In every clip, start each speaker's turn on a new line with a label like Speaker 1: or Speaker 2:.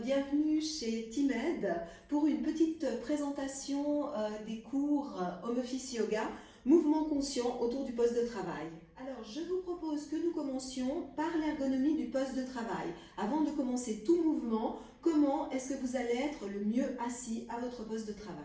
Speaker 1: bienvenue chez Timed pour une petite présentation des cours Home Office Yoga, mouvement conscient autour du poste de travail. Alors je vous propose que nous commencions par l'ergonomie du poste de travail. Avant de commencer tout mouvement, comment est-ce que vous allez être le mieux assis à votre poste de travail ?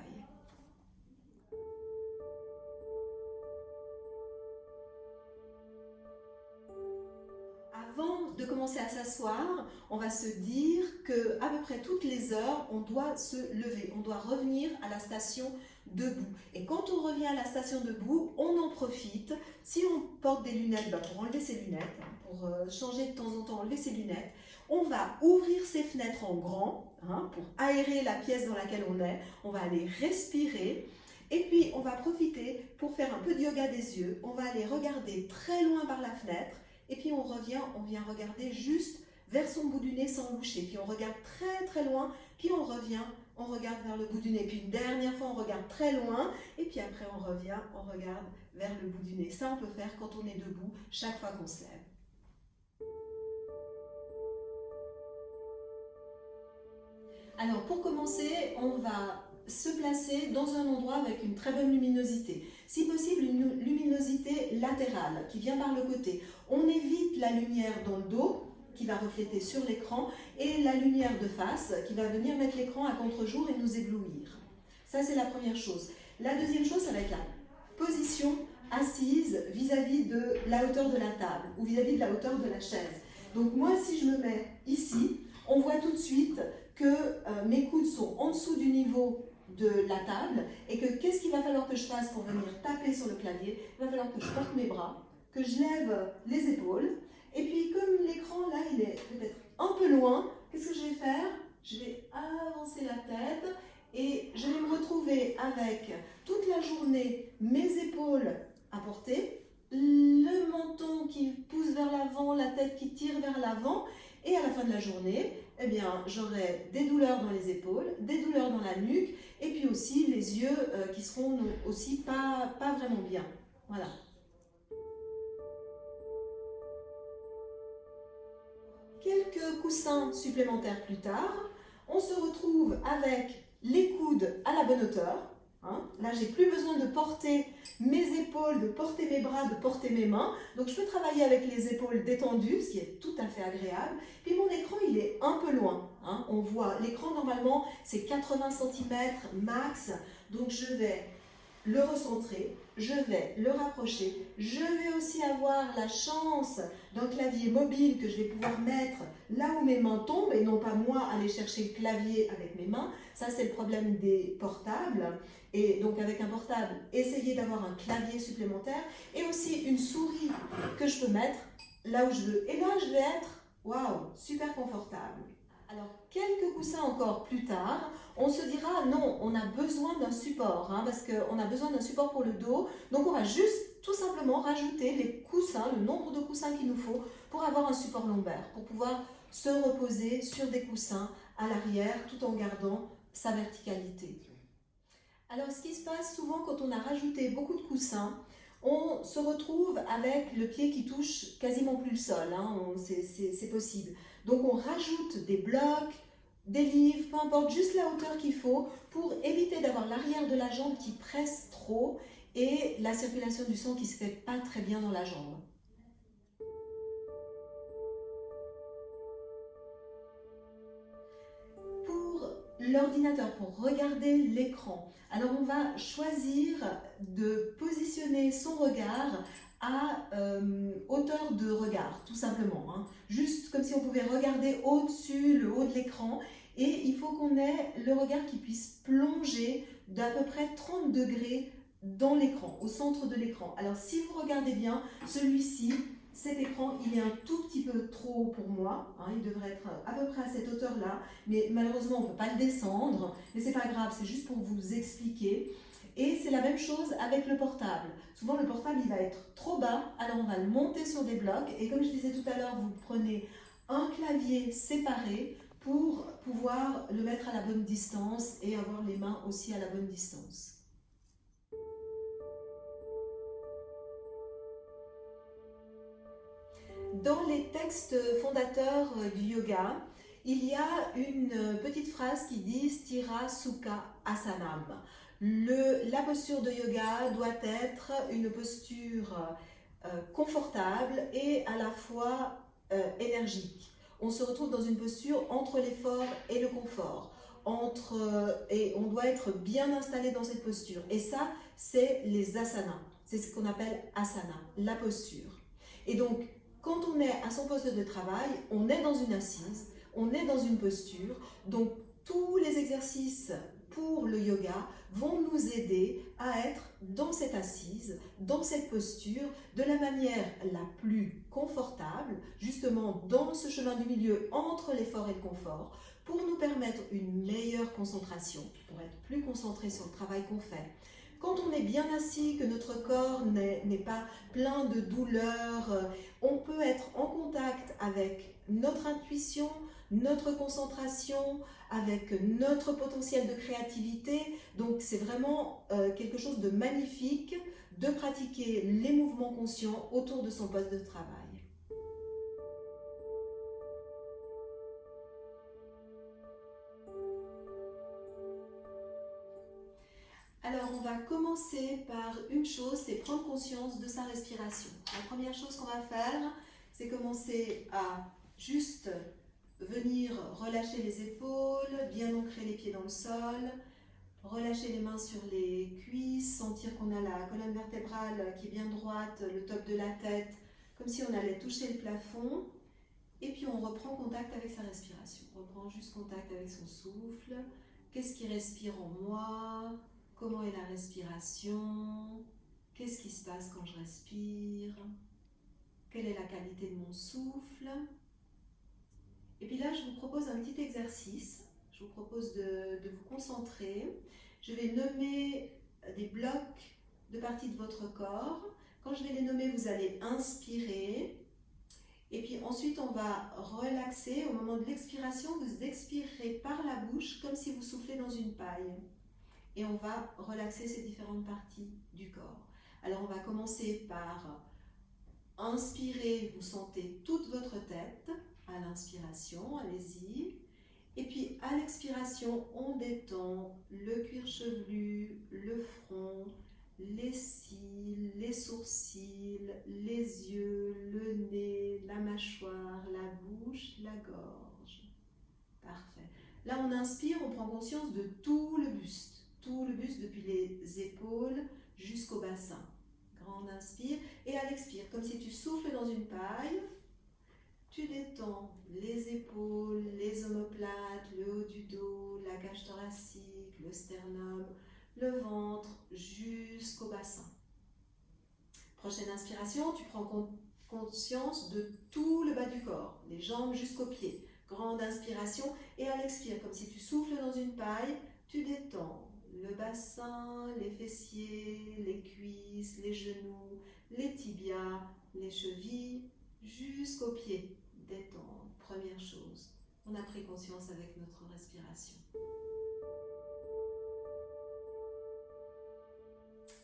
Speaker 1: Avant de commencer à s'asseoir, on va se dire qu'à peu près toutes les heures, on doit se lever, on doit revenir à la station debout. Et quand on revient à la station debout, on en profite. Si on porte des lunettes, pour enlever ses lunettes, pour changer de temps en temps, enlever ses lunettes, on va ouvrir ses fenêtres en grand pour aérer la pièce dans laquelle on est. On va aller respirer. Et puis, on va profiter pour faire un peu de yoga des yeux. On va aller regarder très loin par la fenêtre. Et puis on vient regarder juste vers son bout du nez sans loucher. Puis on regarde très très loin, puis on revient, on regarde vers le bout du nez. Puis une dernière fois, on regarde très loin, et puis après on revient, on regarde vers le bout du nez. Ça, on peut faire quand on est debout, chaque fois qu'on se lève. Alors pour commencer, on va se placer dans un endroit avec une très bonne luminosité. Si possible, une luminosité latérale qui vient par le côté. On évite la lumière dans le dos qui va refléter sur l'écran et la lumière de face qui va venir mettre l'écran à contre-jour et nous éblouir. Ça, c'est la première chose. La deuxième chose, ça va être la position assise vis-à-vis de la hauteur de la table ou vis-à-vis de la hauteur de la chaise. Donc moi, si je me mets ici, on voit tout de suite que mes coudes sont en dessous du niveau de la table et que qu'est-ce qu'il va falloir que je fasse pour venir taper sur le clavier? Il va falloir que je porte mes bras, que je lève les épaules et puis comme l'écran là il est peut-être un peu loin, qu'est-ce que je vais faire? Je vais avancer la tête et je vais me retrouver avec toute la journée mes épaules à porter, le menton qui pousse vers l'avant, la tête qui tire vers l'avant et à la fin de la journée, eh bien, j'aurai des douleurs dans les épaules, des douleurs dans la nuque et puis aussi les yeux qui seront aussi pas vraiment bien. Voilà. Quelques coussins supplémentaires plus tard, on se retrouve avec les coudes à la bonne hauteur. Là, j'ai plus besoin de porter mes épaules, de porter mes bras, de porter mes mains. Donc, je peux travailler avec les épaules détendues, ce qui est tout à fait agréable. Puis, mon écran, il est un peu loin. On voit, l'écran, normalement, c'est 80 cm max. Donc, je vais le recentrer, je vais le rapprocher. Je vais aussi avoir la chance d'un clavier mobile que je vais pouvoir mettre là où mes mains tombent et non pas moi aller chercher le clavier avec mes mains. Ça, c'est le problème des portables. Et donc avec un portable, essayez d'avoir un clavier supplémentaire et aussi une souris que je peux mettre là où je veux. Et là, je vais être, waouh, super confortable. Alors, quelques coussins encore plus tard, on se dira non, on a besoin d'un support, parce qu'on a besoin d'un support pour le dos. Donc, on va juste tout simplement rajouter les coussins, le nombre de coussins qu'il nous faut pour avoir un support lombaire, pour pouvoir se reposer sur des coussins à l'arrière tout en gardant sa verticalité. Alors, ce qui se passe souvent quand on a rajouté beaucoup de coussins, on se retrouve avec le pied qui touche quasiment plus le sol, c'est possible. Donc on rajoute des blocs, des livres, peu importe, juste la hauteur qu'il faut pour éviter d'avoir l'arrière de la jambe qui presse trop et la circulation du sang qui ne se fait pas très bien dans la jambe. Pour l'ordinateur, pour regarder l'écran, alors on va choisir de positionner son regard à hauteur de regard, tout simplement. Juste comme si on pouvait regarder au-dessus, le haut de l'écran. Et il faut qu'on ait le regard qui puisse plonger d'à peu près 30 degrés dans l'écran, au centre de l'écran. Alors si vous regardez bien, celui-ci, cet écran, il est un tout petit peu trop haut pour moi. Il devrait être à peu près à cette hauteur-là. Mais malheureusement, on ne peut pas le descendre. Mais ce n'est pas grave, c'est juste pour vous expliquer. Et c'est la même chose avec le portable. Souvent, le portable, il va être trop bas, alors on va le monter sur des blocs. Et comme je disais tout à l'heure, vous prenez un clavier séparé pour pouvoir le mettre à la bonne distance et avoir les mains aussi à la bonne distance. Dans les textes fondateurs du yoga, il y a une petite phrase qui dit Sthira Sukha Asanam. La posture de yoga doit être une posture confortable et à la fois énergique. On se retrouve dans une posture entre l'effort et le confort. Et on doit être bien installé dans cette posture. Et ça, c'est les asanas. C'est ce qu'on appelle asana, la posture. Et donc, quand on est à son poste de travail, on est dans une assise, on est dans une posture. Donc, tous les exercices pour le yoga vont nous aider à être dans cette assise, dans cette posture, de la manière la plus confortable, justement dans ce chemin du milieu entre l'effort et le confort, pour nous permettre une meilleure concentration, pour être plus concentré sur le travail qu'on fait. Quand on est bien assis, que notre corps n'est pas plein de douleurs, on peut être en contact avec notre intuition, notre concentration, avec notre potentiel de créativité. Donc c'est vraiment quelque chose de magnifique de pratiquer les mouvements conscients autour de son poste de travail. Alors on va commencer par une chose, c'est prendre conscience de sa respiration. La première chose qu'on va faire, c'est commencer à juste venir relâcher les épaules, bien ancrer les pieds dans le sol, relâcher les mains sur les cuisses, sentir qu'on a la colonne vertébrale qui est bien droite, le top de la tête, comme si on allait toucher le plafond. Et puis on reprend contact avec sa respiration. On reprend juste contact avec son souffle. Qu'est-ce qui respire en moi? Comment est la respiration? Qu'est-ce qui se passe quand je respire? Quelle est la qualité de mon souffle? Et puis là, je vous propose un petit exercice. Je vous propose de vous concentrer. Je vais nommer des blocs de parties de votre corps. Quand je vais les nommer, vous allez inspirer. Et puis ensuite, on va relaxer. Au moment de l'expiration, vous expirerez par la bouche comme si vous soufflez dans une paille. Et on va relaxer ces différentes parties du corps. Alors, on va commencer par inspirer. Vous sentez toute votre tête. À l'inspiration, allez-y. Et puis à l'expiration, on détend le cuir chevelu, le front, les cils, les sourcils, les yeux, le nez, la mâchoire, la bouche, la gorge. Parfait. Là, on inspire, on prend conscience de tout le buste depuis les épaules jusqu'au bassin. Grande inspire. Et à l'expire, comme si tu souffles dans une paille, tu détends les épaules, les omoplates, le haut du dos, la cage thoracique, le sternum, le ventre, jusqu'au bassin. Prochaine inspiration, tu prends conscience de tout le bas du corps, les jambes jusqu'aux pieds. Grande inspiration et à l'expire, comme si tu souffles dans une paille, tu détends le bassin, les fessiers, les cuisses, les genoux, les tibias, les chevilles, jusqu'aux pieds. Détendre, première chose. On a pris conscience avec notre respiration.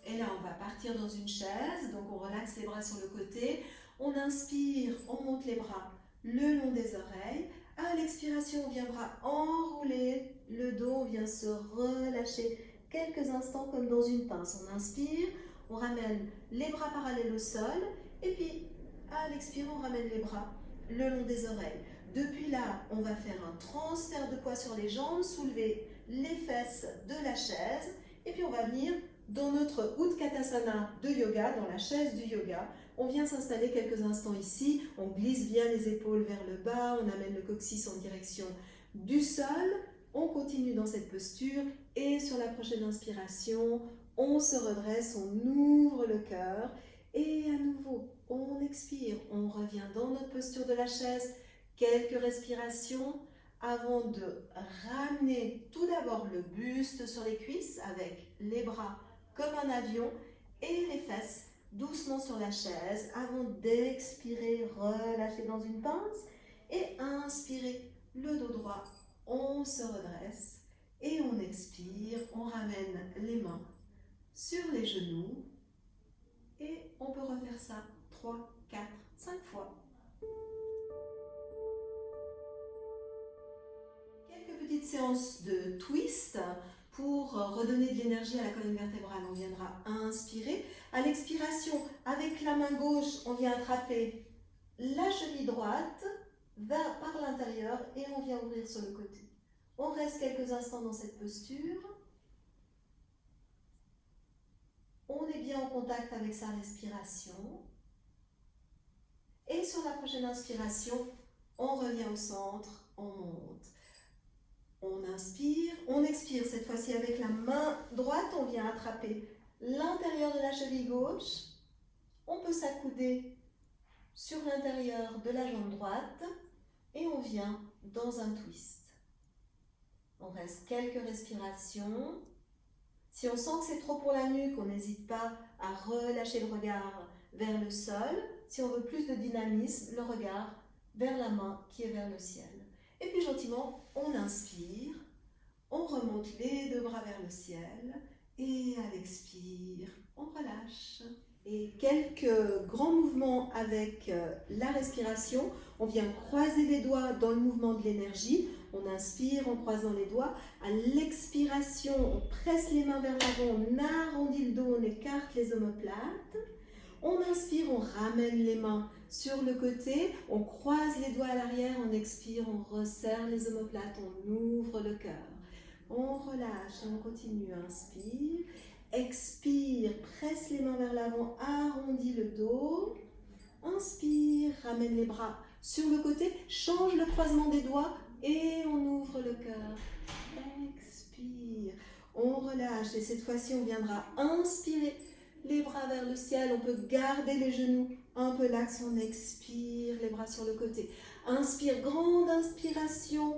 Speaker 1: Et là, on va partir dans une chaise. Donc, on relaxe les bras sur le côté. On inspire, on monte les bras le long des oreilles. À l'expiration, on viendra enrouler le dos. On vient se relâcher quelques instants comme dans une pince. On inspire, on ramène les bras parallèles au sol. Et puis, à l'expire, on ramène les bras le long des oreilles. Depuis là, on va faire un transfert de poids sur les jambes, soulever les fesses de la chaise. Et puis, on va venir dans notre Utkatasana de yoga, dans la chaise du yoga. On vient s'installer quelques instants ici. On glisse bien les épaules vers le bas. On amène le coccyx en direction du sol. On continue dans cette posture. Et sur la prochaine inspiration, on se redresse, on ouvre le cœur. Et à nouveau, on expire. On revient dans notre posture de la chaise. Quelques respirations avant de ramener tout d'abord le buste sur les cuisses avec les bras comme un avion et les fesses doucement sur la chaise avant d'expirer, relâcher dans une pince et inspirer le dos droit, on se redresse et on expire, on ramène les mains sur les genoux et on peut refaire ça 3, 4, 5 fois. petite séance de twist pour redonner de l'énergie à la colonne vertébrale. On viendra inspirer. À l'expiration, avec la main gauche, on vient attraper la cheville droite par l'intérieur et on vient ouvrir sur le côté. On reste quelques instants dans cette posture. On est bien en contact avec sa respiration. Et sur la prochaine inspiration, on revient au centre, on monte. On inspire, on expire. Cette fois-ci avec la main droite, on vient attraper l'intérieur de la cheville gauche. On peut s'accouder sur l'intérieur de la jambe droite et on vient dans un twist. On reste quelques respirations. Si on sent que c'est trop pour la nuque, on n'hésite pas à relâcher le regard vers le sol. Si on veut plus de dynamisme, le regard vers la main qui est vers le ciel. Et puis gentiment, on inspire, on remonte les deux bras vers le ciel et à l'expire, on relâche. Et quelques grands mouvements avec la respiration. On vient croiser les doigts dans le mouvement de l'énergie. On inspire en croisant les doigts. À l'expiration, on presse les mains vers l'avant, on arrondit le dos, on écarte les omoplates. On inspire, on ramène les mains sur le côté, on croise les doigts à l'arrière, on expire, on resserre les omoplates, on ouvre le cœur. On relâche et on continue. Inspire, expire, presse les mains vers l'avant, arrondis le dos. Inspire, ramène les bras sur le côté, change le croisement des doigts et on ouvre le cœur. Expire, on relâche et cette fois-ci on viendra inspirer. Les bras vers le ciel, on peut garder les genoux un peu lax, on expire, les bras sur le côté. Inspire, grande inspiration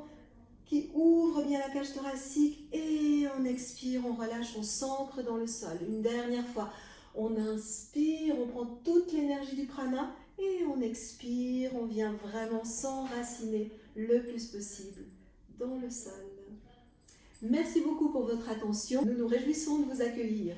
Speaker 1: qui ouvre bien la cage thoracique et on expire, on relâche, on s'ancre dans le sol. Une dernière fois, on inspire, on prend toute l'énergie du prana et on expire, on vient vraiment s'enraciner le plus possible dans le sol. Merci beaucoup pour votre attention, nous nous réjouissons de vous accueillir.